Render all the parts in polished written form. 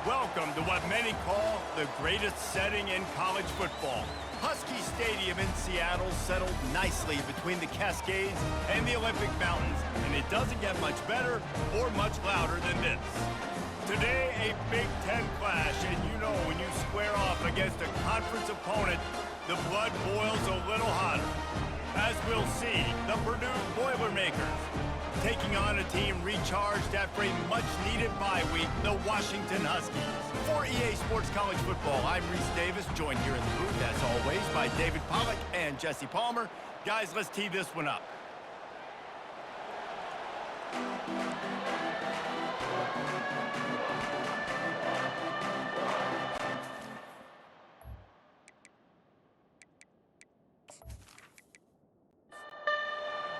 Welcome to what many call the greatest setting in college football. Husky Stadium in Seattle settled nicely between the Cascades and the Olympic Mountains, and it doesn't get much better or much louder than this. Today, a Big Ten clash, and you know when you square off against a conference opponent, the blood boils a little hotter. As we'll see, the Purdue Boilermakers taking on a team recharged after a much-needed bye week, the Washington Huskies. For EA Sports College Football, I'm Reese Davis, joined here in the booth, as always, by David Pollack and Jesse Palmer. Guys, let's tee this one up.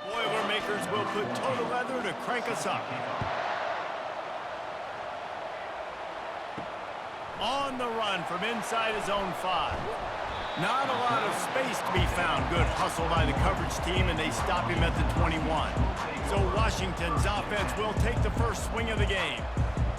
Boilermakers will put total leather to crank us up. On the run from inside his own 5. Not a lot of space to be found. Good hustle by the coverage team, and they stop him at the 21. So Washington's offense will take the first swing of the game.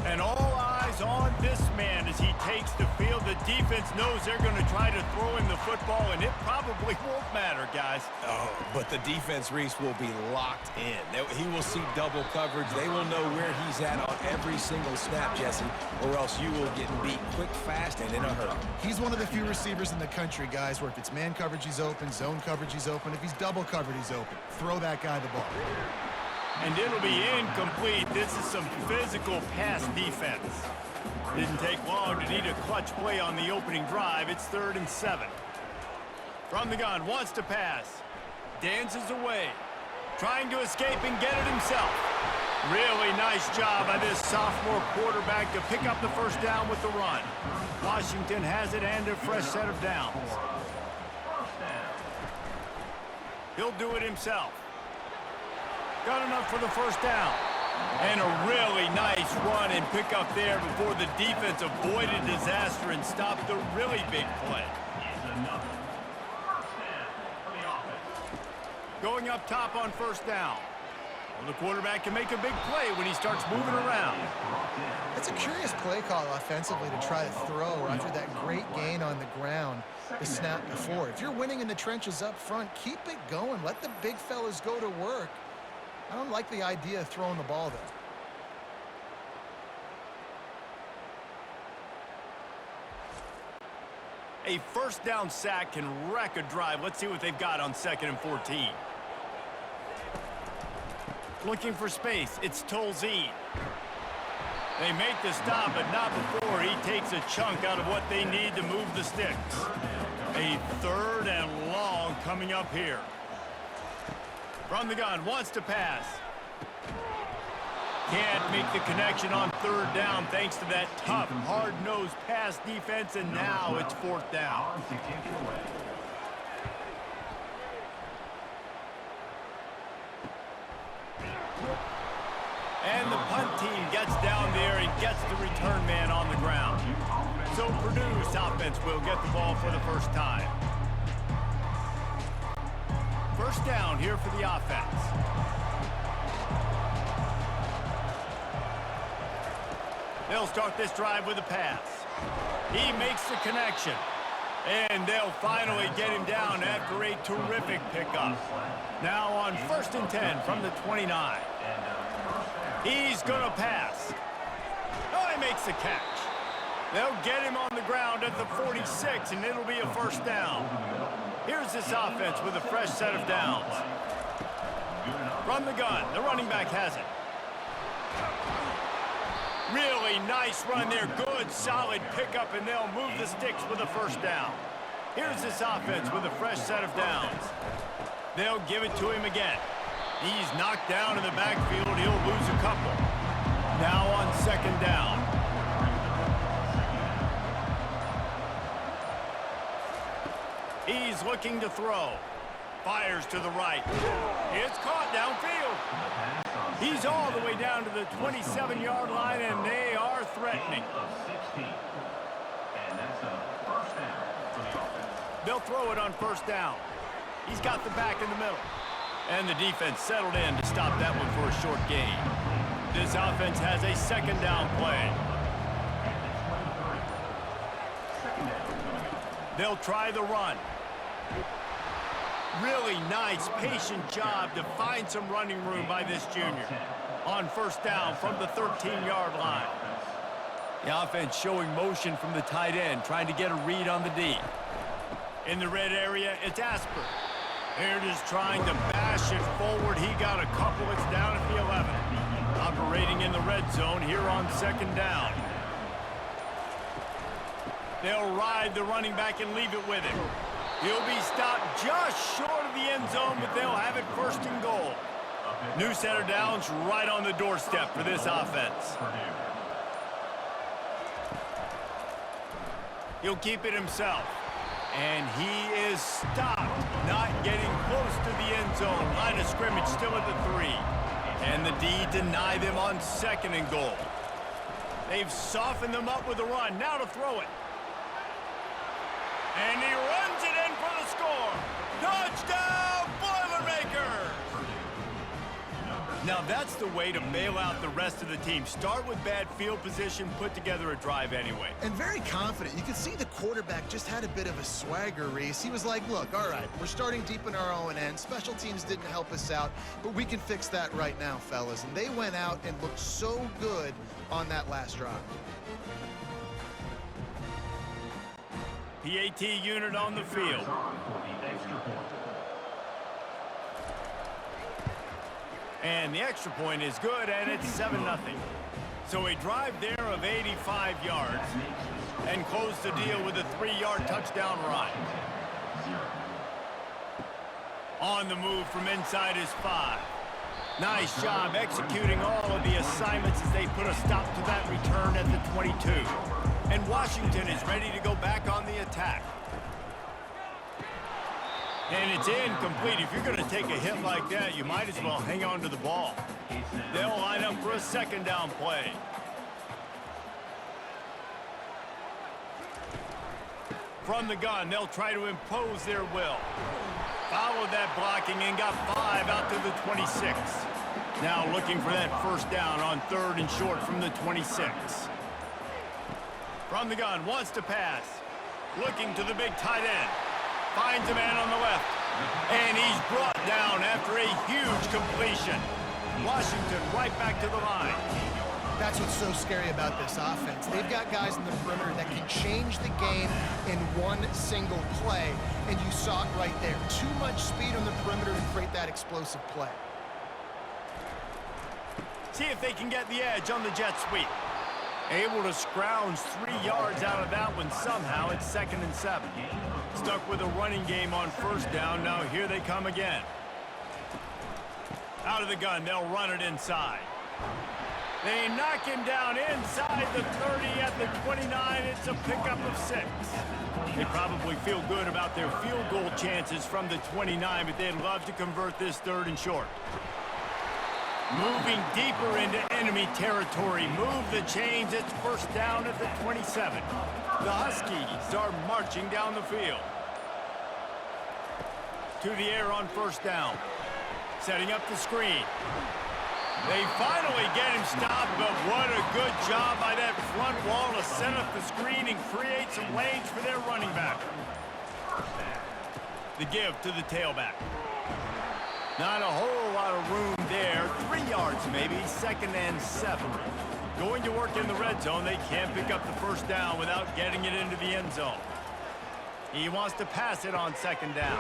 And all eyes on this man as he takes the field. The defense knows they're going to try to throw him the football, and it probably won't matter, guys. Oh, but the defense, Reese, will be locked in. He will see double coverage. They will know where he's at on every single snap, Jesse, or else you will get beat quick, fast, and in a hurry. He's one of the few receivers in the country, guys, where if it's man coverage, he's open, zone coverage, he's open. If he's double covered, he's open. Throw that guy the ball. And it'll be incomplete. This is some physical pass defense. Didn't take long to need a clutch play on the opening drive. It's 3rd and 7. From the gun, wants to pass. Dances away. Trying to escape and get it himself. Really nice job by this sophomore quarterback to pick up the first down with the run. Washington has it and a fresh set of downs. He'll do it himself. Got enough for the first down. And a really nice run and pick up there before the defense avoided disaster and stopped the really big play. Going up top on first down. Well, the quarterback can make a big play when he starts moving around. It's a curious play call offensively to try to throw after that great gain on the ground the snap before. If you're winning in the trenches up front, keep it going. Let the big fellas go to work. I don't like the idea of throwing the ball, though. A first down sack can wreck a drive. Let's see what they've got on 2nd and 14. Looking for space. It's Tolzien. They make the stop, but not before he takes a chunk out of what they need to move the sticks. A 3rd and long coming up here. From the gun, wants to pass. Can't make the connection on 3rd down thanks to that tough, hard-nosed pass defense, and now it's 4th down. And the punt team gets down there and gets the return man on the ground. So Purdue's offense will get the ball for the first time. First down here for the offense. They'll start this drive with a pass. He makes the connection. And they'll finally get him down after a terrific pickup. Now on 1st and 10 from the 29. He's going to pass. Oh, he makes the catch. They'll get him on the ground at the 46, and it'll be a first down. Here's this offense with a fresh set of downs. From the gun, the running back has it. Really nice run there. Good, solid pickup, and they'll move the sticks with a first down. Here's this offense with a fresh set of downs. They'll give it to him again. He's knocked down in the backfield. He'll lose a couple. Now on 2nd down. He's looking to throw. Fires to the right. It's caught downfield. He's all the way down to the 27-yard line, and they are threatening. They'll throw it on first down. He's got the back in the middle. And the defense settled in to stop that one for a short gain. This offense has a 2nd down play. They'll try the run. Really nice, patient job to find some running room by this junior. On first down from the 13-yard line. The offense showing motion from the tight end, trying to get a read on the D. In the red area, it's Asper. Here it is trying to bash it forward. He got a couple. It's down at the 11. Operating in the red zone here on second down. They'll ride the running back and leave it with him. He'll be stopped just short of the end zone, but they'll have it first and goal. New set of downs right on the doorstep for this offense. He'll keep it himself. And he is stopped, not getting close to the end zone. Line of scrimmage still at the 3. And the D deny them on second and goal. They've softened them up with a run. Now to throw it. And he runs it in for the score. Touchdown, Boilermakers! Now that's the way to bail out the rest of the team. Start with bad field position, put together a drive anyway. And very confident. You can see the quarterback just had a bit of a swagger, Reese. He was like, look, all right, we're starting deep in our own end. Special teams didn't help us out, but we can fix that right now, fellas. And they went out and looked so good on that last drive. PAT unit on the field. And the extra point is good, and it's 7-0. So a drive there of 85 yards and close the deal with a 3-yard touchdown run. On the move from inside his 5. Nice job executing all of the assignments as they put a stop to that return at the 22. And Washington is ready to go back on the attack. And it's incomplete. If you're going to take a hit like that, you might as well hang on to the ball. They'll line up for a second down play. From the gun, they'll try to impose their will. Followed that blocking and got 5 out to the 26. Now looking for that first down on third and short from the 26. From the gun, wants to pass. Looking to the big tight end. Finds a man on the left. And he's brought down after a huge completion. Washington right back to the line. That's what's so scary about this offense. They've got guys in the perimeter that can change the game in one single play. And you saw it right there. Too much speed on the perimeter to create that explosive play. See if they can get the edge on the jet sweep. Able to scrounge 3 yards out of that one somehow. It's 2nd and 7. Stuck with a running game on first down. Now here they come again. Out of the gun, they'll run it inside. They knock him down inside the 30 at the 29. It's a pickup of 6. They probably feel good about their field goal chances from the 29, but they'd love to convert this 3rd and short. Moving deeper into enemy territory. Move the chains. It's first down at the 27. The Huskies are marching down the field. To the air on first down. Setting up the screen. They finally get him stopped, but what a good job by that front wall to set up the screen and create some lanes for their running back. The give to the tailback. Not a whole lot of room there. 3 yards maybe, 2nd and 7. Going to work in the red zone. They can't pick up the first down without getting it into the end zone. He wants to pass it on 2nd down.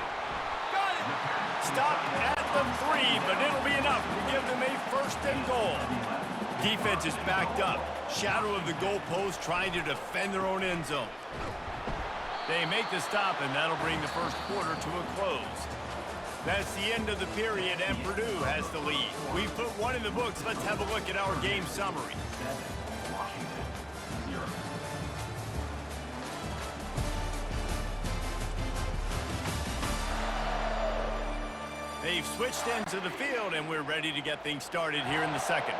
Got it! Stopped at the 3, but it'll be enough to give them a 1st and goal. Defense is backed up. Shadow of the goalpost trying to defend their own end zone. They make the stop, and that'll bring the first quarter to a close. That's the end of the period, and Purdue has the lead. We've put one in the books. Let's have a look at our game summary. They've switched ends of the field, and we're ready to get things started here in the second.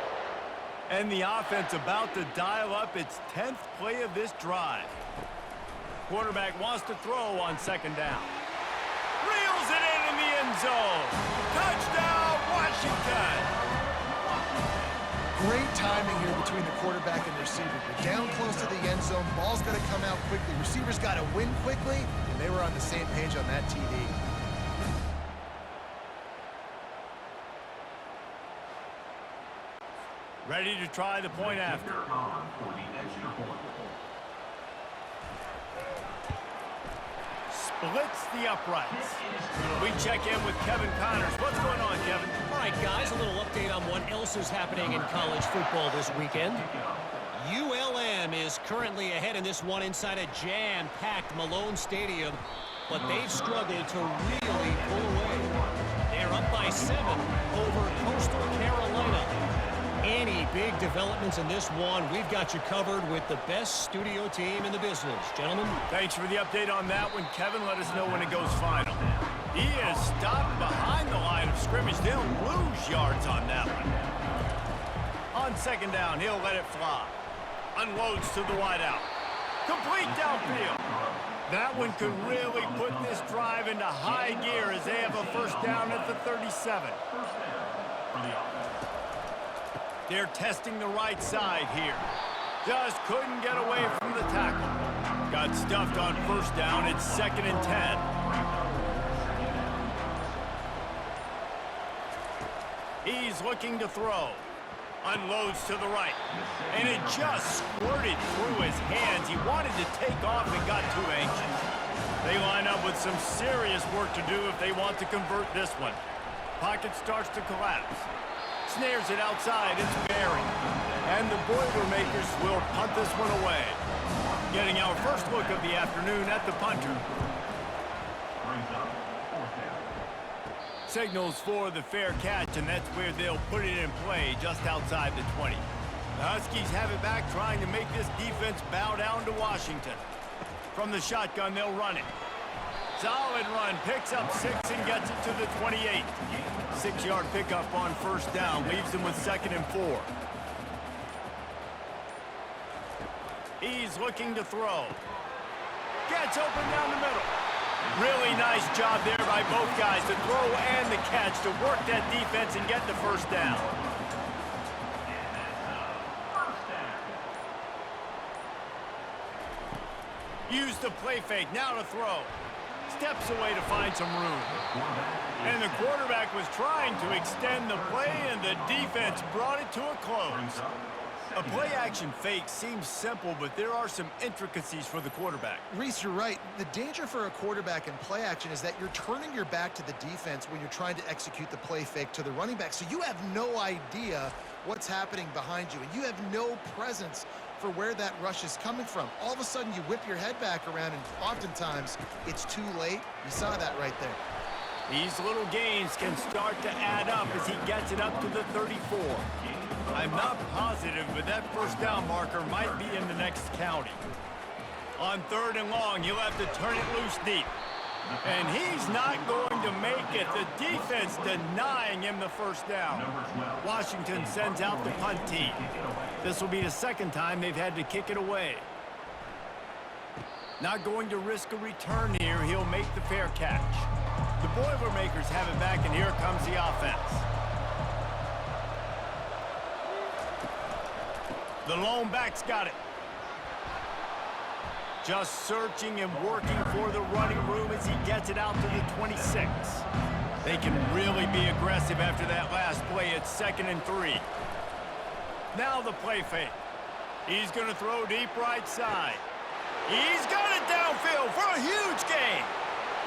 And the offense about to dial up its 10th play of this drive. Quarterback wants to throw on 2nd down. Reels it in the end zone. Touchdown, Washington. Great timing here between the quarterback and the receiver. They're down close to the end zone. Ball's got to come out quickly. Receivers got to win quickly, and they were on the same page on that TD. Ready to try the point after. Splits the uprights. We check in with Kevin Connors. What's going on, Kevin? All right, guys, a little update on what else is happening in college football this weekend. ULM is currently ahead in this one inside a jam-packed Malone Stadium, but they've struggled to really pull away. They're up by 7 over Coastal Carolina. Any big developments in this one, we've got you covered with the best studio team in the business. Gentlemen. Thanks for the update on that one, Kevin. Let us know when it goes final. He is stopped behind the line of scrimmage. They'll lose yards on that one. On second down, he'll let it fly. Unloads to the wideout. Complete downfield. That one could really put this drive into high gear as they have a first down at the 37. They're testing the right side here. Just couldn't get away from the tackle. Got stuffed on first down. It's 2nd and 10. He's looking to throw. Unloads to the right. And it just squirted through his hands. He wanted to take off and got too anxious. They line up with some serious work to do if they want to convert this one. Pocket starts to collapse. Snares it outside. It's Barry. And the Boilermakers will punt this one away. Getting our first look of the afternoon at the punter. Signals for the fair catch, and that's where they'll put it in play just outside the 20. The Huskies have it back, trying to make this defense bow down to Washington. From the shotgun, they'll run it. Solid run, picks up 6 and gets it to the 28. 6-yard pickup on first down, leaves them with 2nd and 4. He's looking to throw. Gets open down the middle. Really nice job there by both guys, the throw and the catch, to work that defense and get the first down. Use the play fake, now to throw. Steps away to find some room. And the quarterback was trying to extend the play, and the defense brought it to a close. A play-action fake seems simple, but there are some intricacies for the quarterback. Reese, you're right. The danger for a quarterback in play action is that you're turning your back to the defense when you're trying to execute the play fake to the running back. So you have no idea what's happening behind you, and you have no presence for where that rush is coming from. All of a sudden, you whip your head back around, and oftentimes, it's too late. You saw that right there. These little gains can start to add up as he gets it up to the 34. I'm not positive, but that first down marker might be in the next county. On 3rd and long, he'll have to turn it loose deep. And he's not going to make it. The defense denying him the first down. Washington sends out the punt team. This will be the 2nd time they've had to kick it away. Not going to risk a return here. He'll make the fair catch. The Boilermakers have it back, and here comes the offense. The lone back's got it. Just searching and working for the running room as he gets it out to the 26. They can really be aggressive after that last play. It's 2nd and 3. Now the play fake. He's going to throw deep right side. He's got it downfield for a huge gain.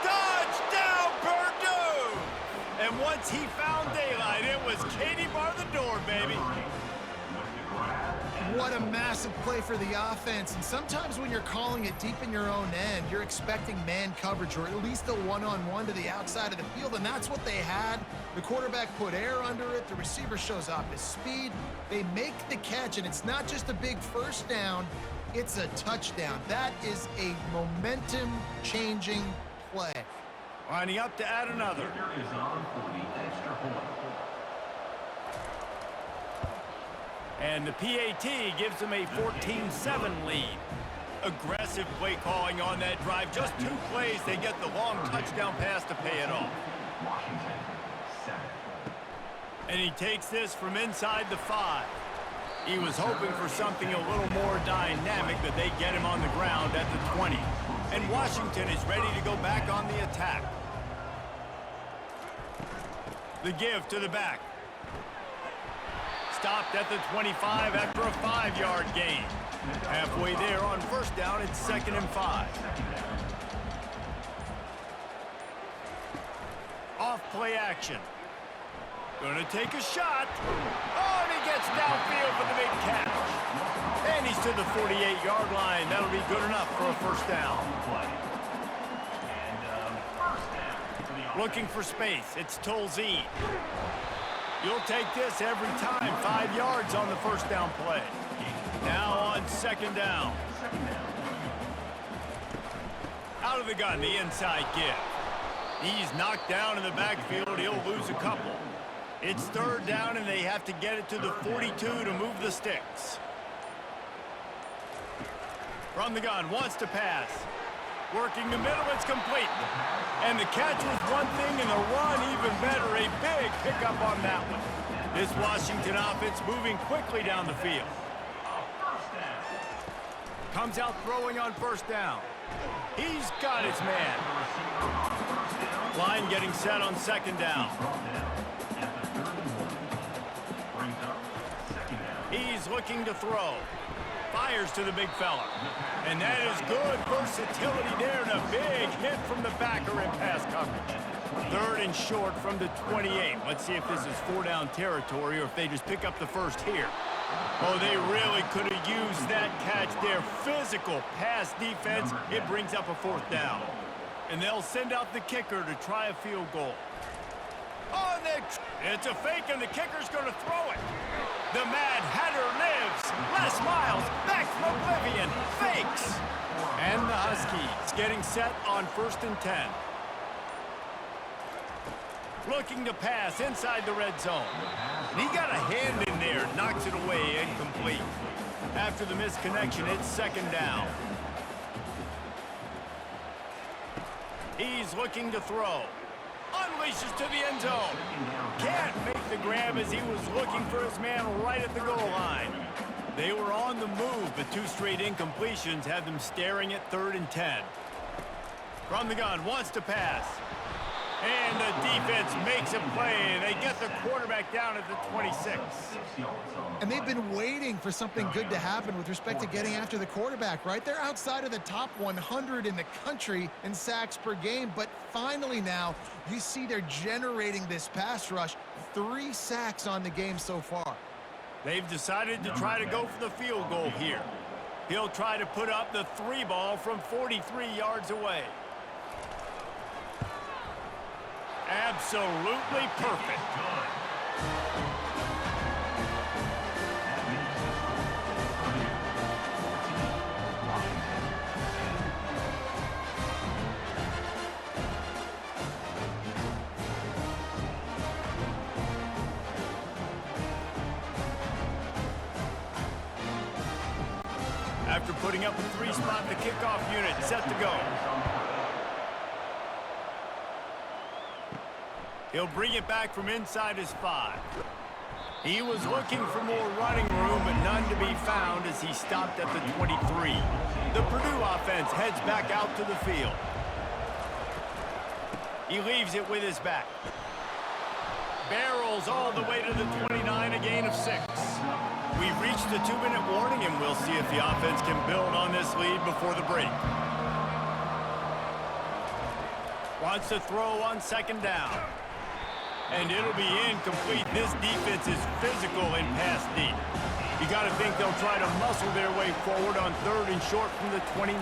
Touchdown, Purdue! And once he found daylight, it was Katie bar the door, baby. What a massive play for the offense. And sometimes when you're calling it deep in your own end, you're expecting man coverage or at least a one-on-one to the outside of the field, and that's what they had. The quarterback put air under it. The receiver shows off his speed. They make the catch, and it's not just a big first down. It's a touchdown. That is a momentum-changing play. Lining up to add another. And the PAT gives them a 14-7 lead. Aggressive play calling on that drive. Just 2 plays, they get the long touchdown pass to pay it off. And he takes this from inside the 5. He was hoping for something a little more dynamic, but they get him on the ground at the 20. And Washington is ready to go back on the attack. The give to the back. Stopped at the 25 after a 5-yard gain. Halfway there on first down, it's 2nd and 5. Off play action. Gonna take a shot. Oh, and he gets downfield for the big catch. And he's to the 48-yard line. That'll be good enough for a first down. Looking for space. It's Tolzien. You'll take this every time. 5 yards on the first down play. Now on 2nd down. Out of the gun, the inside give. He's knocked down in the backfield. He'll lose a couple. It's 3rd down, and they have to get it to the 42 to move the sticks. From the gun, wants to pass. Working the middle, it's complete. And the catch was one thing, and the run even better. A big pickup on that one. This Washington offense moving quickly down the field. Comes out throwing on first down. He's got his man. Line getting set on 2nd down. He's looking to throw. Fires to the big fella. And that is good versatility there, and a big hit from the backer in pass coverage. 3rd and short from the 28. Let's see if this is 4-down territory or if they just pick up the first here. Oh, they really could have used that catch there. Physical pass defense. It brings up a 4th down. And they'll send out the kicker to try a field goal. Oh, it's a fake, and the kicker's going to throw it. The Mad Hatter lives. Les Miles back from oblivion. Fakes. And the Huskies getting set on 1st and 10. Looking to pass inside the red zone. He got a hand in there, knocks it away, incomplete. After the misconnection, it's 2nd down. He's looking to throw. Unleashes to the end zone. Can't make the grab as he was looking for his man right at the goal line. They were on the move, but 2 straight incompletions had them staring at 3rd and 10. From the gun, wants to pass. And the defense makes a play. They get the quarterback down at the 26. And they've been waiting for something good to happen with respect to getting after the quarterback, right? They're outside of the top 100 in the country in sacks per game, but finally now you see they're generating this pass rush. 3 sacks on the game so far. They've decided to try to go for the field goal here. He'll try to put up the 3 ball from 43 yards away. Absolutely perfect. After putting up a 3-spot, the kickoff unit set to go. He'll bring it back from inside his 5. He was looking for more running room, but none to be found as he stopped at the 23. The Purdue offense heads back out to the field. He leaves it with his back. Barrels all the way to the 29, a gain of 6. We've reached the 2-minute warning, and we'll see if the offense can build on this lead before the break. Wants to throw on 2nd down. And it'll be incomplete. This defense is physical in pass deep. You got to think they'll try to muscle their way forward on 3rd and short from the 29.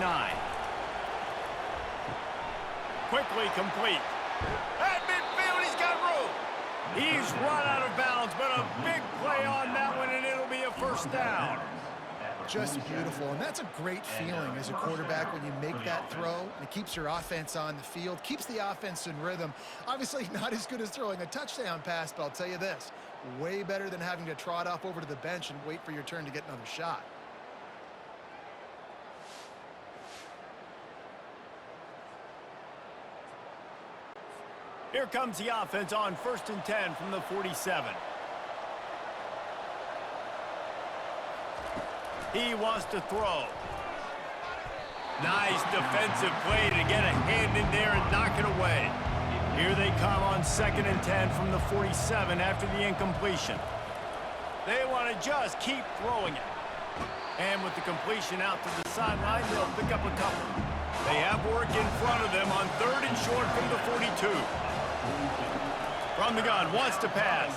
Quickly complete. At midfield, he's got room. He's run out of bounds, but a big play on that one, and it'll be a first down. Just beautiful, and that's a great feeling as a quarterback when you make that throw, and it keeps your offense on the field, keeps the offense in rhythm. Obviously not as good as throwing a touchdown pass, but I'll tell you this, way better than having to trot off over to the bench and wait for your turn to get another shot. Here comes the offense on 1st and 10 from the 47. He wants to throw. Nice defensive play to get a hand in there and knock it away. Here they come on 2nd and 10 from the 47 after the incompletion. They want to just keep throwing it. And with the completion out to the sideline, they'll pick up a couple. They have work in front of them on 3rd and short from the 42. From the gun, wants to pass.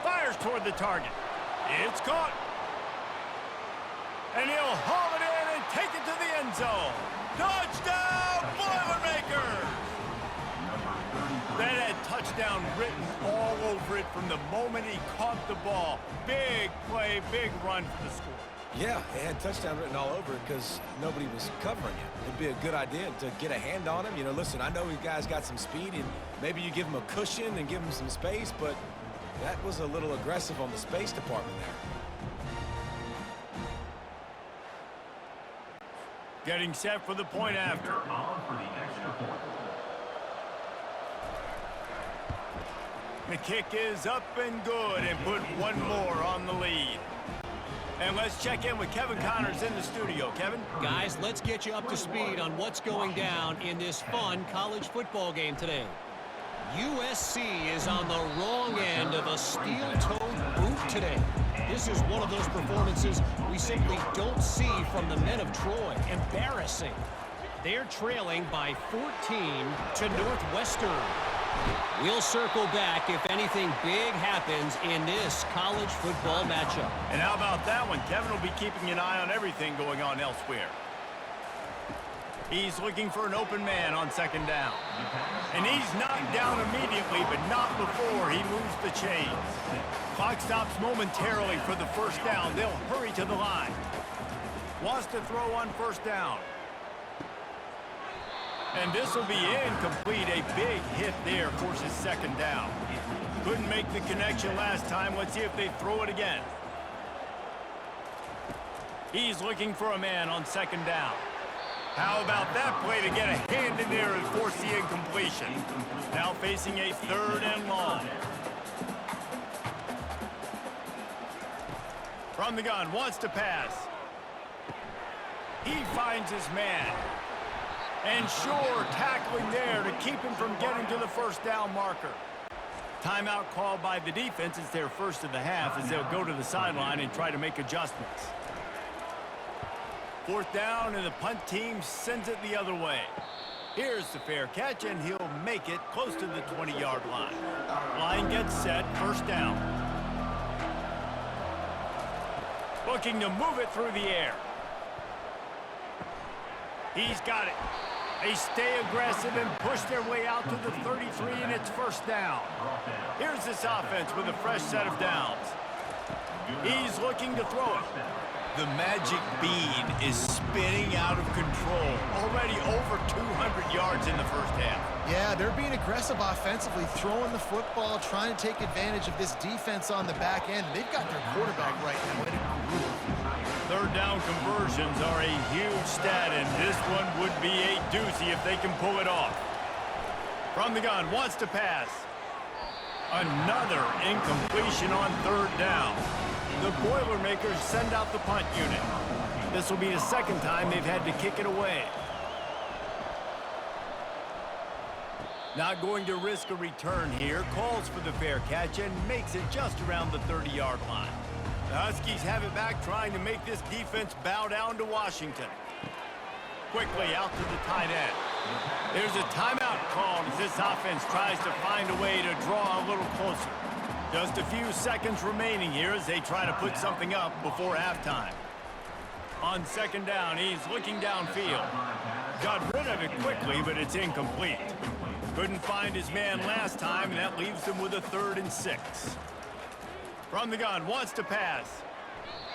Fires toward the target. It's caught. And he'll haul it in and take it to the end zone. Touchdown, Boilermakers! That had touchdown written all over it from the moment he caught the ball. Big play, big run for the score. Yeah, it had touchdown written all over it because nobody was covering it. It'd be a good idea to get a hand on him. You know, listen, I know you guys got some speed, and maybe you give him a cushion and give him some space, but that was a little aggressive on the space department there. Getting set for the point after. The kick is up and good and put one more on the lead. And let's check in with Kevin Connors in the studio. Kevin? Guys, let's get you up to speed on what's going down in this fun college football game today. USC is on the wrong end of a steel-toed boot today. This is one of those performances we simply don't see from the men of Troy. Embarrassing. They're trailing by 14 to Northwestern. We'll circle back if anything big happens in this college football matchup. And how about that one? Kevin will be keeping an eye on everything going on elsewhere. He's looking for an open man on 2nd down. And he's knocked down immediately, but not before he moves the chains. Clock stops momentarily for the 1st down. They'll hurry to the line. Wants to throw on 1st down. And this will be incomplete. A big hit there forces 2nd down. Couldn't make the connection last time. Let's see if they throw it again. He's looking for a man on 2nd down. How about that play to get a hand in there and force the incompletion? Now facing a 3rd and long. From the gun, wants to pass. He finds his man. And sure, tackling there to keep him from getting to the 1st down marker. Timeout called by the defense. It's their first of the half as they'll go to the sideline and try to make adjustments. 4th down, and the punt team sends it the other way. Here's the fair catch, and he'll make it close to the 20-yard line. Line gets set, 1st down. Looking to move it through the air. He's got it. They stay aggressive and push their way out to the 33, and it's 1st down. Here's this offense with a fresh set of downs. He's looking to throw it. The magic bean is spinning out of control. Already over 200 yards in the 1st half. Yeah, they're being aggressive offensively, throwing the football, trying to take advantage of this defense on the back end. They've got their quarterback right now in a groove. 3rd down conversions are a huge stat, and this one would be a doozy if they can pull it off. From the gun, wants to pass. Another incompletion on 3rd down. The Boilermakers send out the punt unit. This will be the 2nd time they've had to kick it away. Not going to risk a return here. Calls for the fair catch and makes it just around the 30-yard line. The Huskies have it back, trying to make this defense bow down to Washington. Quickly out to the tight end. There's a timeout called as this offense tries to find a way to draw a little closer. Just a few seconds remaining here as they try to put something up before halftime. On 2nd down, he's looking downfield. Got rid of it quickly, but it's incomplete. Couldn't find his man last time, and that leaves him with a 3rd and 6. From the gun, wants to pass.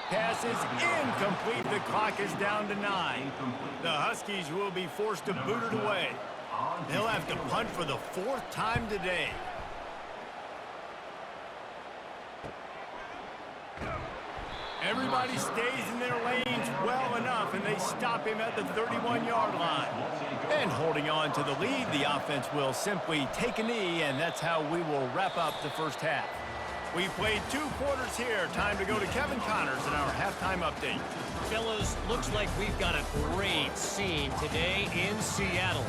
Pass is incomplete. The clock is down to 9. The Huskies will be forced to boot it away. They'll have to punt for the 4th time today. Everybody stays in their lanes well enough, and they stop him at the 31-yard line. And holding on to the lead, the offense will simply take a knee, and that's how we will wrap up the 1st half. We've played 2 quarters here. Time to go to Kevin Connors in our halftime update. Fellas, looks like we've got a great scene today in Seattle.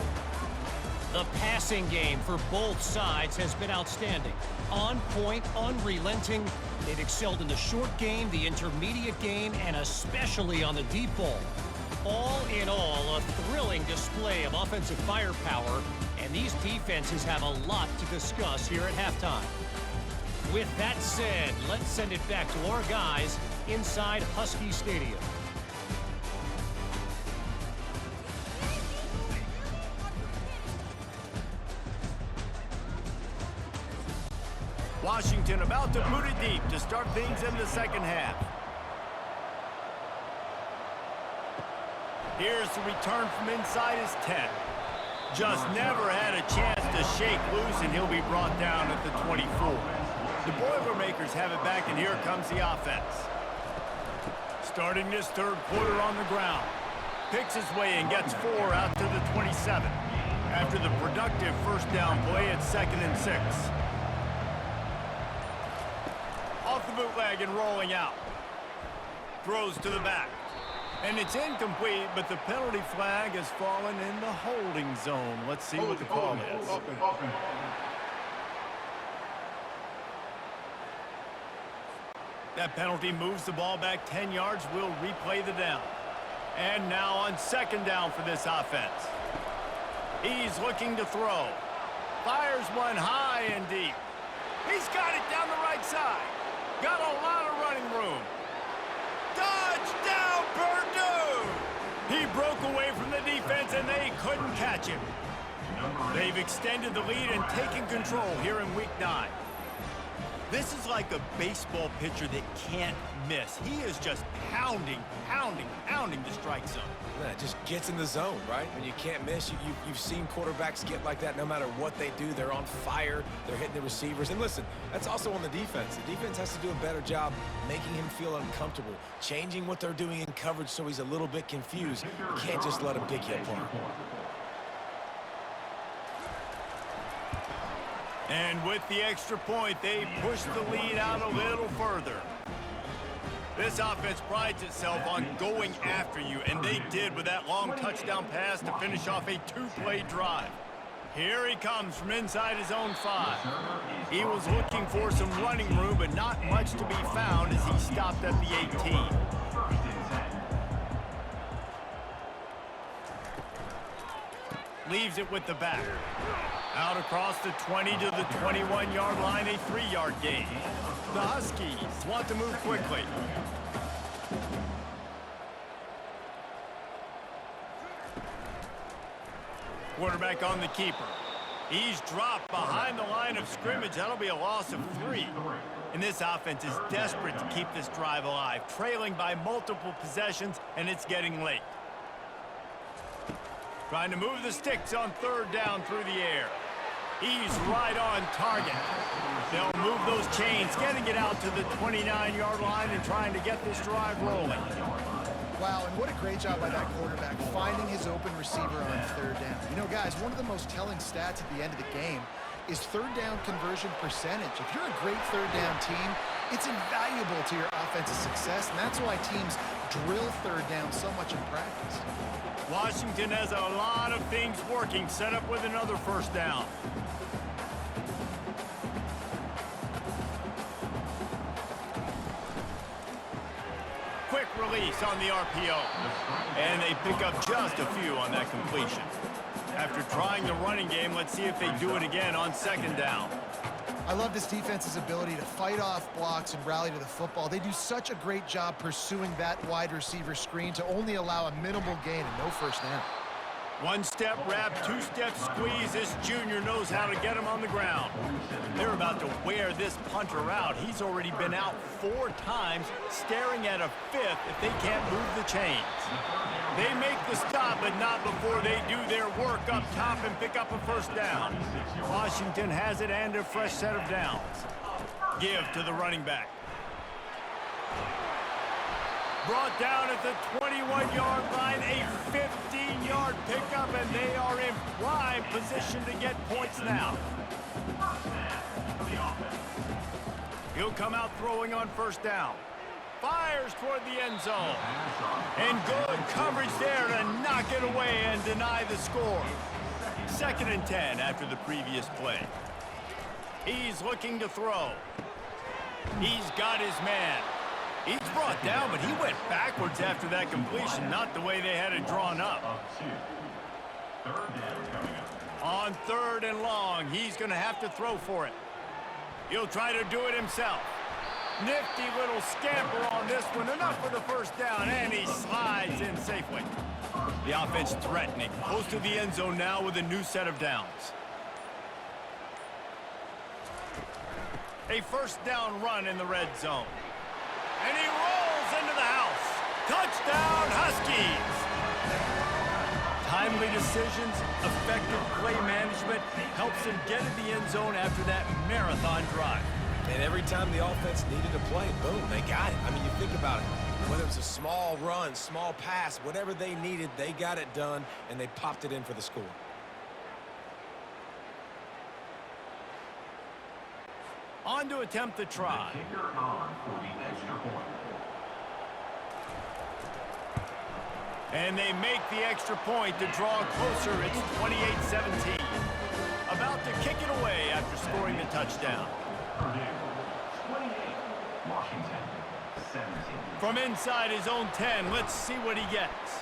The passing game for both sides has been outstanding. On point, unrelenting. They've excelled in the short game, the intermediate game, and especially on the deep ball. All in all, a thrilling display of offensive firepower, and these defenses have a lot to discuss here at halftime. With that said, let's send it back to our guys inside Husky Stadium. Washington about to boot it deep to start things in the second half. Here's the return from inside his 10. Just never had a chance to shake loose, and he'll be brought down at the 24. The Boilermakers have it back, and here comes the offense. Starting this third quarter on the ground. Picks his way and gets 4 out to the 27. After the productive first down play, it's 2nd and 6. Off the bootleg and rolling out. Throws to the back. And it's incomplete, but the penalty flag has fallen in the holding zone. Let's see what the call is. That penalty moves the ball back 10 yards. We'll replay the down. And now on 2nd down for this offense. He's looking to throw. Fires one high and deep. He's got it down the right side. Got a lot of running room. Touchdown, Purdue! He broke away from the defense, and they couldn't catch him. They've extended the lead and taken control here in Week 9. This is like a baseball pitcher that can't miss. He is just pounding the strike zone. Yeah, it just gets in the zone, right? When you can't miss, you've seen quarterbacks get like that no matter what they do. They're on fire. They're hitting the receivers. And listen, that's also on the defense. The defense has to do a better job making him feel uncomfortable, changing what they're doing in coverage so he's a little bit confused. You can't just let him pick you apart. And with the extra point, they push the lead out a little further. This offense prides itself on going after you, and they did with that long touchdown pass to finish off a 2-play drive. Here he comes from inside his own 5. He was looking for some running room, but not much to be found as he stopped at the 18. Leaves it with the back. Out across the 20 to the 21-yard line, a 3-yard gain. The Huskies want to move quickly. Quarterback on the keeper. He's dropped behind the line of scrimmage. That'll be a loss of 3. And this offense is desperate to keep this drive alive, trailing by multiple possessions, and it's getting late. Trying to move the sticks on 3rd down through the air. He's right on target. They'll move those chains, getting it out to the 29-yard line and trying to get this drive rolling. Wow, and what a great job by that quarterback, finding his open receiver on 3rd down. You know, guys, one of the most telling stats at the end of the game is 3rd down conversion percentage. If you're a great 3rd down team, it's invaluable to your offensive success, and that's why teams drill 3rd down so much in practice. Washington has a lot of things working, set up with another 1st down. Quick release on the RPO. And they pick up just a few on that completion. After trying the running game, let's see if they do it again on 2nd down. I love this defense's ability to fight off blocks and rally to the football. They do such a great job pursuing that wide receiver screen to only allow a minimal gain and no 1st down. 1-step wrap, 2-step squeeze. This junior knows how to get him on the ground. They're about to wear this punter out. He's already been out 4 times, staring at a 5th if they can't move the chains. They make the stop, but not before they do their work up top and pick up a 1st down. Washington has it and a fresh set of downs. Give to the running back. Brought down at the 21-yard line, a 15-yard pickup, and they are in prime position to get points now. He'll come out throwing on first down. Fires toward the end zone. And good coverage there to knock it away and deny the score. 2nd and 10 after the previous play. He's looking to throw. He's got his man. He's brought down, but he went backwards after that completion, not the way they had it drawn up. On 3rd and long, he's going to have to throw for it. He'll try to do it himself. Nifty little scamper on this one. Enough for the first down, and he slides in safely. The offense threatening. Close to the end zone now with a new set of downs. A first down run in the red zone. And he rolls into the house. Touchdown, Huskies! Timely decisions, effective play management helps him get in the end zone after that marathon drive. And every time the offense needed a play, boom, they got it. I mean, you think about it. Whether it's a small run, small pass, whatever they needed, they got it done, and they popped it in for the score. On to attempt the try. And they make the extra point to draw closer. It's 28-17. About to kick it away after scoring the touchdown. Purdue, 28, Washington, 17. From inside his own 10, let's see what he gets.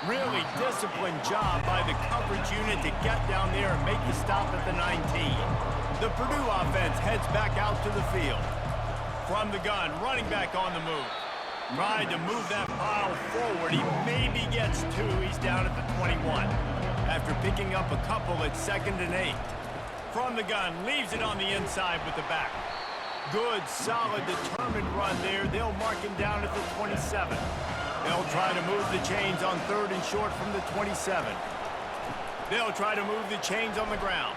Really disciplined job by the coverage unit to get down there and make the stop at the 19. The Purdue offense heads back out to the field. From the gun, running back on the move. Tried to move that pile forward. He maybe gets 2. He's down at the 21. After picking up a couple at 2nd and 8. From the gun, leaves it on the inside with the back. Good, solid, determined run there. They'll mark him down at the 27. They'll try to move the chains on 3rd and short from the 27. They'll try to move the chains on the ground.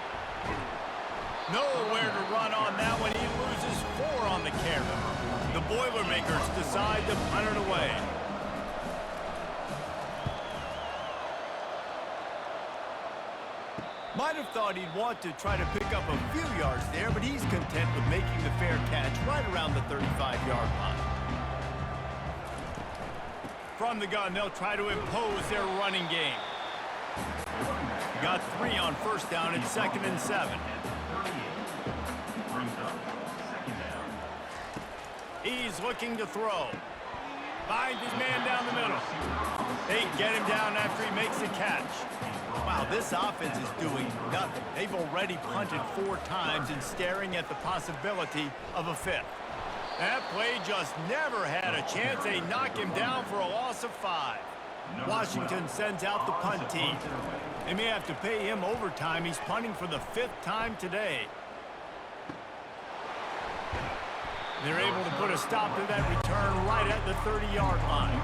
Nowhere to run on that one. He loses 4 on the carry. The Boilermakers decide to punt it away. Might have thought he'd want to try to pick up a few yards there, but he's content with making the fair catch right around the 35-yard line. From the gun, they'll try to impose their running game. Got 3 on first down at 2nd and 7. He's looking to throw. Finds his man down the middle. They get him down after he makes a catch. Wow, this offense is doing nothing. They've already punted 4 times and staring at the possibility of a 5th. That play just never had a chance. They knock him down for a loss of 5. Washington sends out the punt team. They may have to pay him overtime. He's punting for the 5th time today. They're able to put a stop to that return right at the 30-yard line.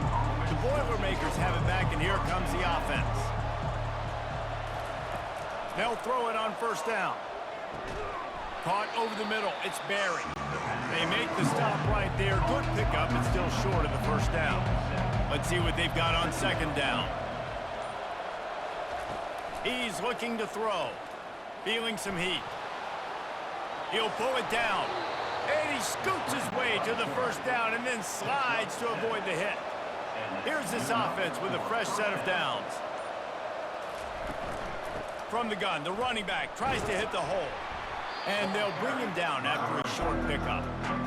The Boilermakers have it back, and here comes the offense. They'll throw it on first down. Caught over the middle. It's Barry. They make the stop right there. Good pickup, but still short of the first down. Let's see what they've got on 2nd down. He's looking to throw. Feeling some heat. He'll pull it down. And he scoots his way to the first down and then slides to avoid the hit. Here's this offense with a fresh set of downs. From the gun, the running back tries to hit the hole. And they'll bring him down after a short pickup.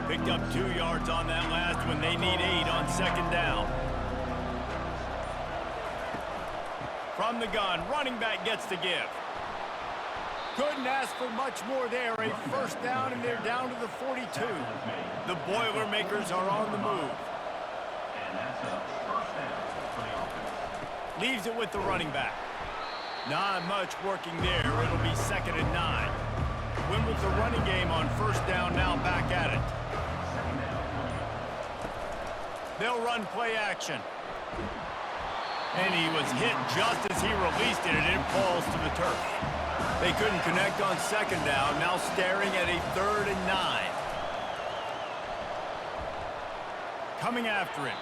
Picked up 2 yards on that last one. They need 8 on 2nd down. From the gun, running back gets the give. Couldn't ask for much more there. A first down, and they're down to the 42. The Boilermakers are on the move. Leaves it with the running back. Not much working there. It'll be 2nd and 9. Win with the running game on first down, now back at it. They'll run play action. And he was hit just as he released it, and it falls to the turf. They couldn't connect on 2nd down, now staring at a 3rd and 9. Coming after him.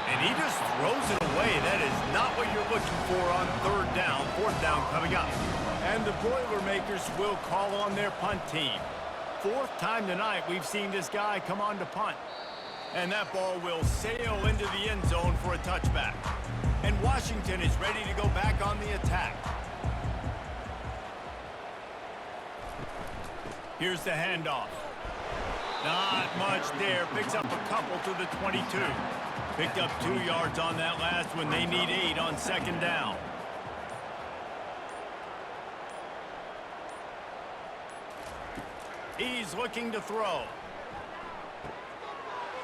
And he just throws it away. That is not what you're looking for on 3rd down. 4th down coming up. And the Boilermakers will call on their punt team. fourth time tonight we've seen this guy come on to punt. And that ball will sail into the end zone for a touchback. And Washington is ready to go back on the attack. Here's the handoff. Not much there. Picks up a couple to the 22. Picked up 2 yards on that last one. They need 8 on second down. He's looking to throw.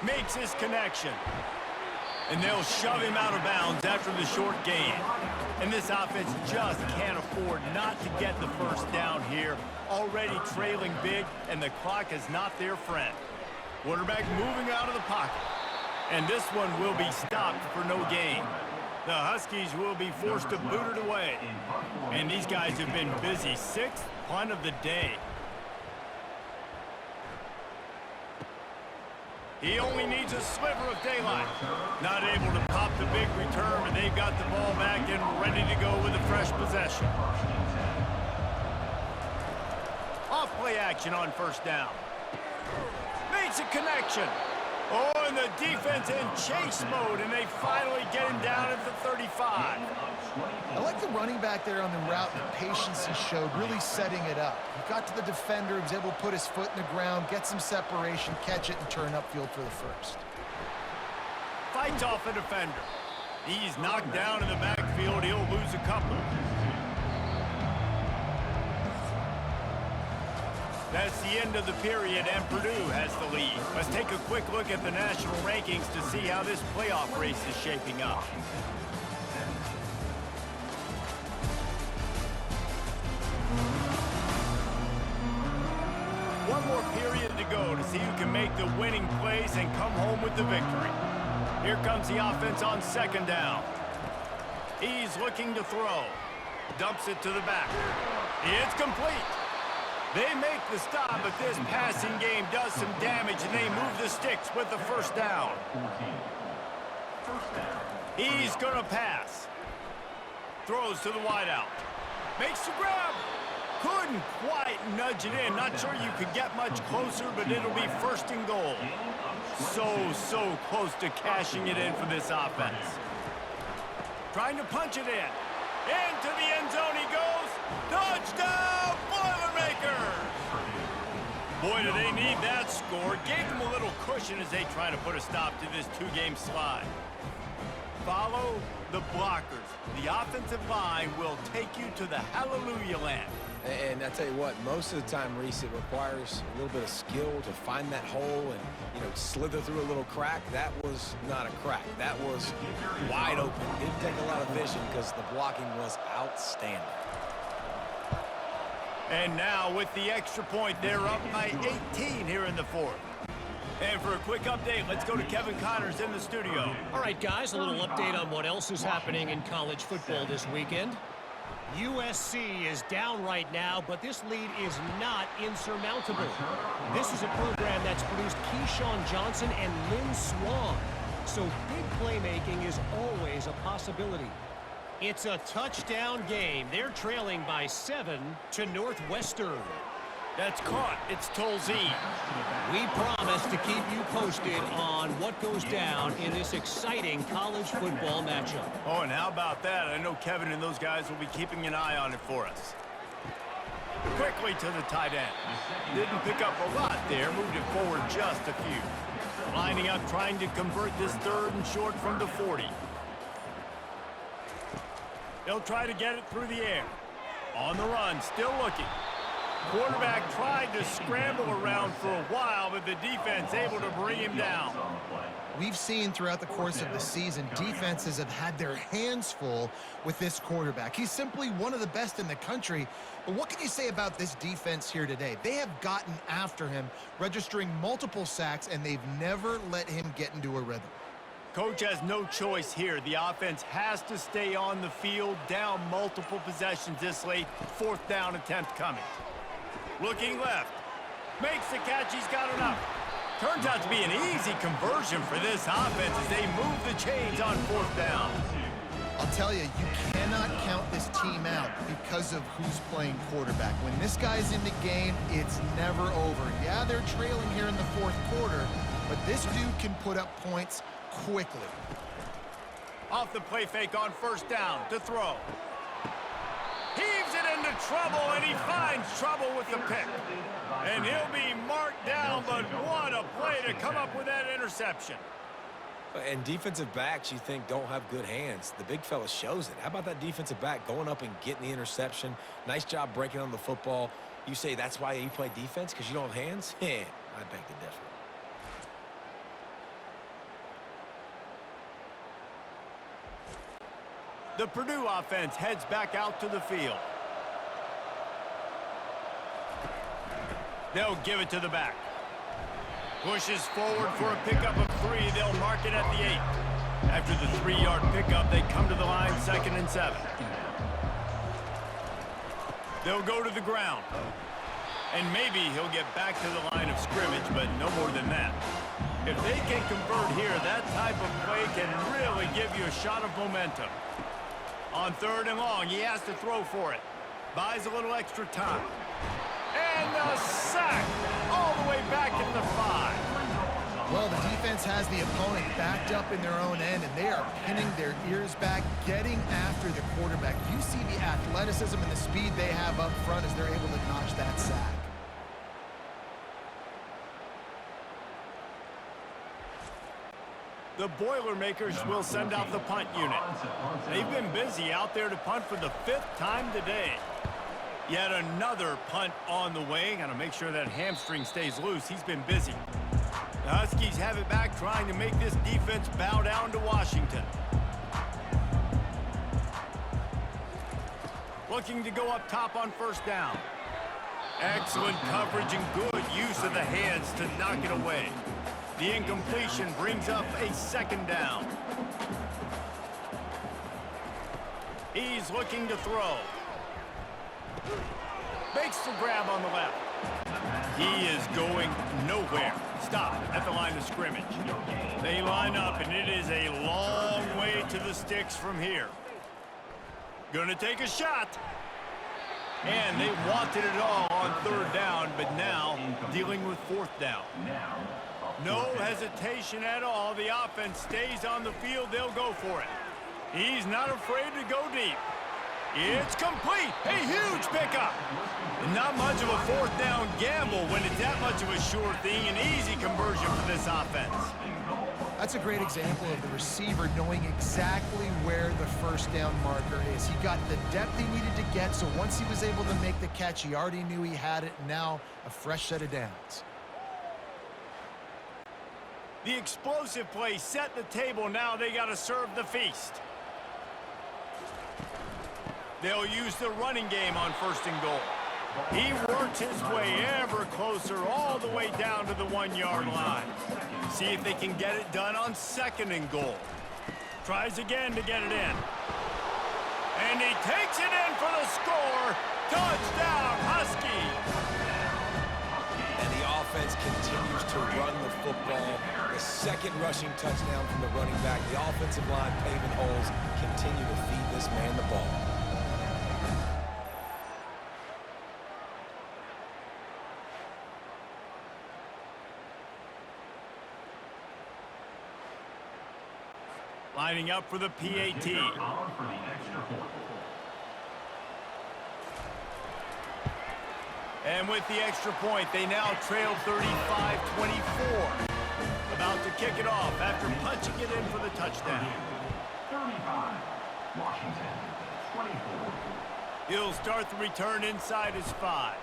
Makes his connection. And they'll shove him out of bounds after the short gain. And this offense just can't afford not to get the first down here. Already trailing big, and the clock is not their friend. Quarterback moving out of the pocket. And this one will be stopped for no gain. The Huskies will be forced to boot it away. And these guys have been busy. 6th punt of the day. He only needs a sliver of daylight. Not able to pop the big return, but they've got the ball back and ready to go with a fresh possession. Off play action on first down. Makes a connection. Oh, and the defense in chase mode, and they finally get him down at the 35. I like the running back there on the route, the patience he showed, really setting it up. He got to the defender, he was able to put his foot in the ground, get some separation, catch it, and turn upfield for the first. Fights off a defender. He's knocked down in the backfield. He'll lose a couple. That's the end of the period, and Purdue has the lead. Let's take a quick look at the national rankings to see how this playoff race is shaping up. One more period to go to see who can make the winning plays and come home with the victory. Here comes the offense on second down. He's looking to throw. Dumps it to the back. It's complete. They make the stop, but this passing game does some damage, and they move the sticks with the first down. He's going to pass. Throws to the wideout. Makes the grab. Couldn't quite nudge it in. Not sure you could get much closer, but it'll be first and goal. So close to cashing it in for this offense. Trying to punch it in. Into the end zone he goes. Touchdown, Boilermakers! Boy, do they need that score. Gave them a little cushion as they try to put a stop to this 2-game slide. Follow the blockers. The offensive line will take you to the hallelujah land. And I tell you what, most of the time, Reese, it requires a little bit of skill to find that hole and, slither through a little crack. That was not a crack. That was wide open. Didn't take a lot of vision because the blocking was outstanding. And now with the extra point, they're up by 18 here in the fourth. And for a quick update, let's go to Kevin Connors in the studio. All right, guys, a little update on what else is happening in college football this weekend. USC is down right now, but this lead is not insurmountable. This is a program that's produced Keyshawn Johnson and Lynn Swann, so big playmaking is always a possibility. It's a touchdown game. They're trailing by 7 to Northwestern. That's caught. It's Tolzien. We promise to keep you posted on what goes down in this exciting college football matchup. Oh, and how about that? I know Kevin and those guys will be keeping an eye on it for us. Quickly to the tight end. Didn't pick up a lot there. Moved it forward just a few. Lining up, trying to convert this 3rd and short from the 40. They'll try to get it through the air. On the run, still looking. Quarterback tried to scramble around for a while, but the defense able to bring him down. We've seen throughout the course of the season, defenses have had their hands full with this quarterback. He's simply one of the best in the country. But what can you say about this defense here today? They have gotten after him, registering multiple sacks, and they've never let him get into a rhythm. Coach has no choice here. The offense has to stay on the field, down multiple possessions this late. 4th down attempt coming. Looking left. Makes the catch. He's got enough. Turns out to be an easy conversion for this offense as they move the chains on 4th down. I'll tell you, you cannot count this team out because of who's playing quarterback. When this guy's in the game, it's never over. Yeah, they're trailing here in the fourth quarter, but this dude can put up points quickly. Off the play fake on first down to throw. Heaves it into trouble, and he finds trouble with the pick. And he'll be marked down, but what a play to come up with that interception. And defensive backs, you think, don't have good hands. The big fella shows it. How about that defensive back going up and getting the interception? Nice job breaking on the football. You say that's why you play defense, because you don't have hands? I beg to differ. The Purdue offense heads back out to the field. They'll give it to the back. Pushes forward for a pickup of 3. They'll mark it at the 8. After the 3-yard pickup, they come to the line, 2nd and 7. They'll go to the ground. And maybe he'll get back to the line of scrimmage, but no more than that. If they can convert here, that type of play can really give you a shot of momentum. On 3rd and long, he has to throw for it. Buys a little extra time. And a sack all the way back at the 5. Well, the defense has the opponent backed up in their own end, and they are pinning their ears back, getting after the quarterback. You see the athleticism and the speed they have up front as they're able to notch that sack. The Boilermakers will send out the punt unit. They've been busy out there to punt for the 5th time today. Yet another punt on the way. Got to make sure that hamstring stays loose. He's been busy. The Huskies have it back, trying to make this defense bow down to Washington. Looking to go up top on first down. Excellent coverage and good use of the hands to knock it away. The incompletion brings up a 2nd down. He's looking to throw. Makes the grab on the left. He is going nowhere. Stop at the line of scrimmage. They line up, and it is a long way to the sticks from here. Gonna take a shot. And they wanted it all on 3rd down, but now dealing with 4th down. No hesitation at all. The offense stays on the field. They'll go for it. He's not afraid to go deep. It's complete. A huge pickup. And not much of a 4th down gamble when it's that much of a sure thing. An easy conversion for this offense. That's a great example of the receiver knowing exactly where the 1st down marker is. He got the depth he needed to get, so once he was able to make the catch, he already knew he had it. Now a fresh set of downs. The explosive play set the table. Now they got to serve the feast. They'll use the running game on 1st and goal. He works his way ever closer all the way down to the 1-yard line. See if they can get it done on 2nd and goal. Tries again to get it in. And he takes it in for the score. Touchdown, Huskies! And the offense continues to run the football. The 2nd rushing touchdown from the running back. The offensive line paving holes continue to feed this man the ball. Lining up for the PAT. And with the extra point, they now trail 35-24. About to kick it off after punching it in for the touchdown. 35, Washington, 24. He'll start the return inside his 5.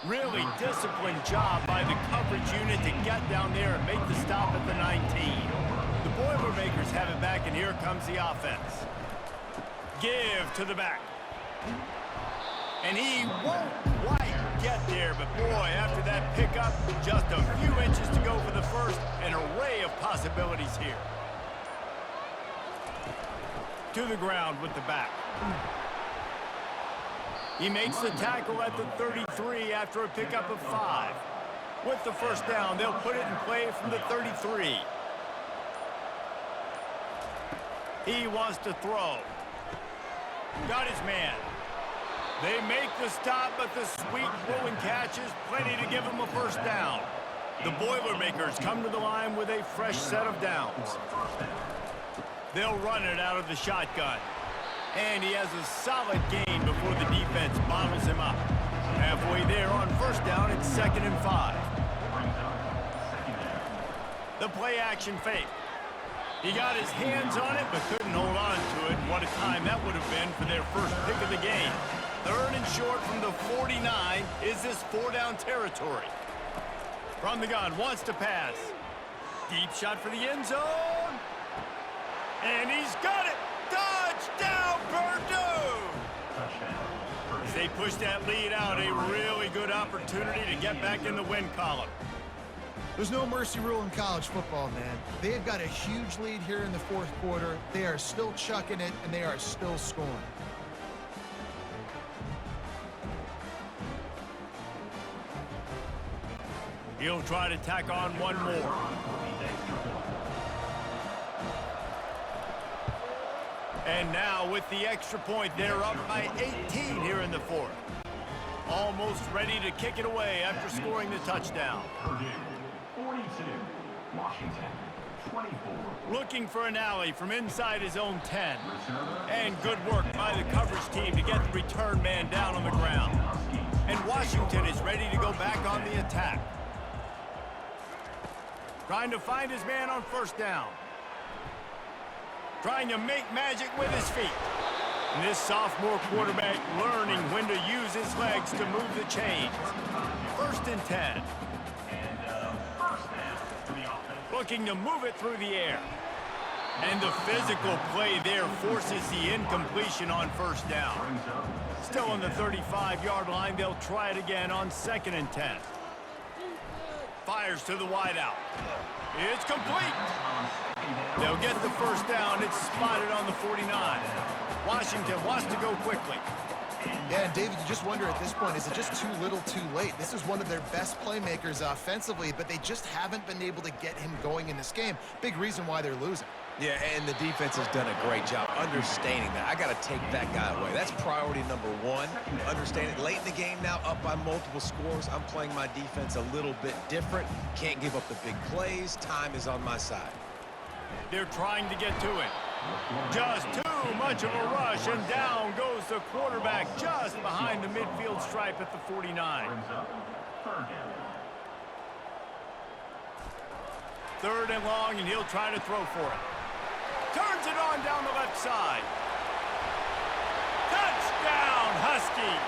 Really disciplined job by the coverage unit to get down there and make the stop at the 19. The Boilermakers have it back, and here comes the offense. Give to the back. And he won't quite get there, but boy, after that pickup, just a few inches to go for the 1st. An array of possibilities here. To the ground with the back. He makes the tackle at the 33 after a pickup of 5. With the 1st down, they'll put it in play from the 33. He wants to throw. Got his man. They make the stop, but the sweet rolling catch is plenty to give him a first down. The Boilermakers come to the line with a fresh set of downs. They'll run it out of the shotgun. And he has a solid gain before the defense bottles him up. Halfway there on first down, it's 2nd and 5. The play action fake. He got his hands on it, but couldn't hold on to it. What a time that would have been for their first pick of the game. 3rd and short from the 49. Is this 4-down territory? From the gun, wants to pass. Deep shot for the end zone. And he's got it. Touchdown, Purdue! As they push that lead out, a really good opportunity to get back in the win column. There's no mercy rule in college football, man. They've got a huge lead here in the 4th quarter. They are still chucking it, and they are still scoring. He'll try to tack on one more. And now with the extra point, they're up by 18 here in the 4th. Almost ready to kick it away after scoring the touchdown. Purdue, 42. Washington, 24. Looking for an alley from inside his own 10. And good work by the coverage team to get the return man down on the ground. And Washington is ready to go back on the attack. Trying to find his man on first down. Trying to make magic with his feet. And this sophomore quarterback learning when to use his legs to move the chains. 1st and 10. Looking to move it through the air. And the physical play there forces the incompletion on first down. Still on the 35-yard line, they'll try it again on 2nd and 10. Fires to the wideout. It's complete. They'll get the first down. It's spotted on the 49. Washington wants to go quickly. Yeah, and David, you just wonder at this point, is it just too little too late? This is one of their best playmakers offensively, but they just haven't been able to get him going in this game. Big reason why they're losing. Yeah, and the defense has done a great job understanding that. I got to take that guy away. That's priority number 1. Understanding late in the game now, up by multiple scores. I'm playing my defense a little bit different. Can't give up the big plays. Time is on my side. They're trying to get to it. Just too much of a rush, and down goes the quarterback just behind the midfield stripe at the 49. 3rd and long, and he'll try to throw for it. Turns it on down the left side. Touchdown, Huskies!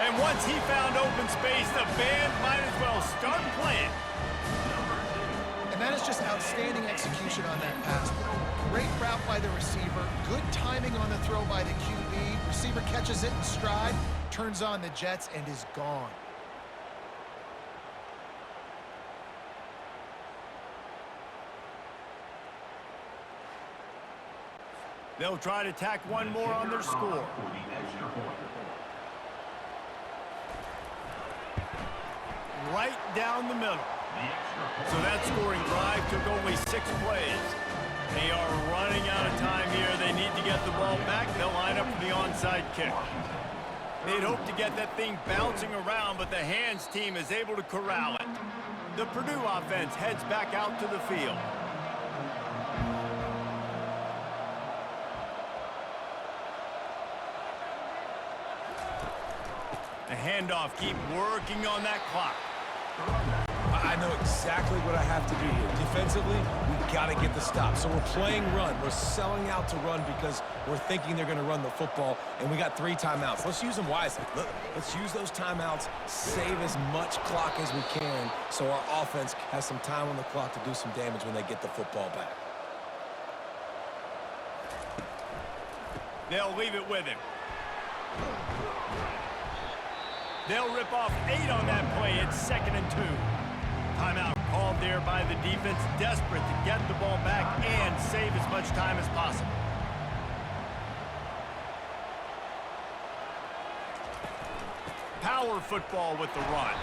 And once he found open space, the band might as well start playing. And that is just outstanding execution on that pass. Great route by the receiver. Good timing on the throw by the QB. Receiver catches it in stride, turns on the jets, and is gone. They'll try to tack one more on their score. Right down the middle. So that scoring drive took only 6 plays. They are running out of time here. They need to get the ball back. They'll line up for the onside kick. They'd hope to get that thing bouncing around, but the hands team is able to corral it. The Purdue offense heads back out to the field. The handoff, keep working on that clock. I know exactly what I have to do here. Defensively, we got to get the stop. So we're playing run. We're selling out to run because we're thinking they're going to run the football, and we got 3 timeouts. Let's use them wisely. Let's use those timeouts, save as much clock as we can so our offense has some time on the clock to do some damage when they get the football back. They'll leave it with him. They'll rip off 8 on that play. It's 2nd and 2. Timeout called there by the defense, desperate to get the ball back and save as much time as possible. Power football with the run.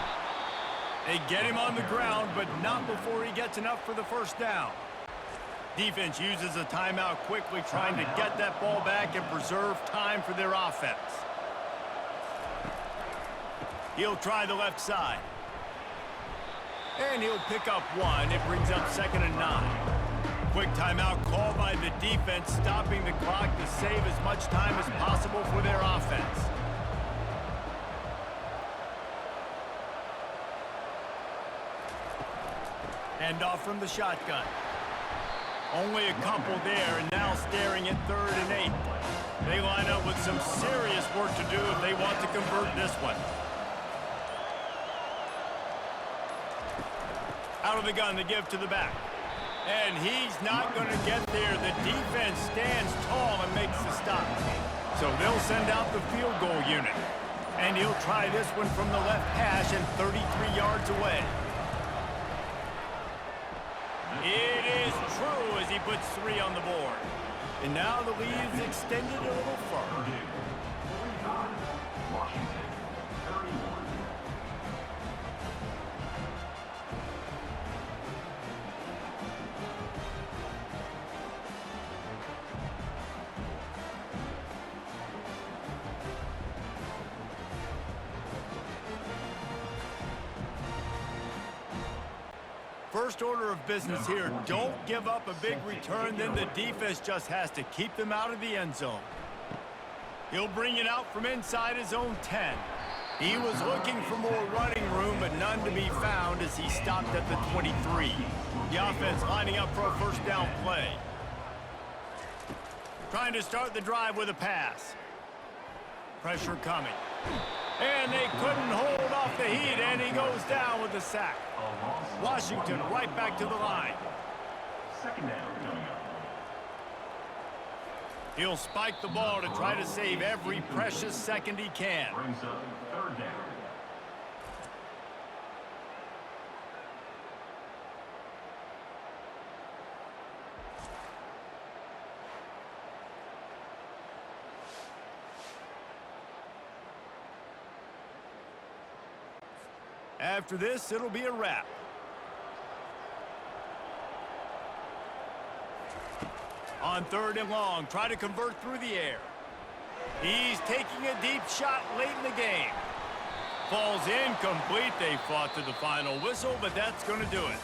They get him on the ground, but not before he gets enough for the first down. Defense uses a timeout quickly, trying to get that ball back and preserve time for their offense. He'll try the left side. And he'll pick up one. It brings up 2nd and 9. Quick timeout call by the defense, stopping the clock to save as much time as possible for their offense. Hand off from the shotgun. Only a couple there, and now staring at 3rd and 8. They line up with some serious work to do if they want to convert this one. Out of the gun, the give to the back. And he's not going to get there. The defense stands tall and makes the stop. So they'll send out the field goal unit. And he'll try this one from the left hash and 33 yards away. It is true as he puts 3 on the board. And now the lead is extended a little further. Purdue, 45. Washington, 31. First order of business here, don't give up a big return, then the defense just has to keep them out of the end zone. He'll bring it out from inside his own 10. He was looking for more running room, but none to be found as he stopped at the 23. The offense lining up for a first down play. Trying to start the drive with a pass. Pressure coming. And they couldn't hold off the heat, and he goes down with the sack. Washington right back to the line. 2nd down coming up. He'll spike the ball to try to save every precious second he can. Brings up 3rd down. After this, it'll be a wrap. On 3rd and long, try to convert through the air. He's taking a deep shot late in the game. Falls incomplete. They fought to the final whistle, but that's going to do it.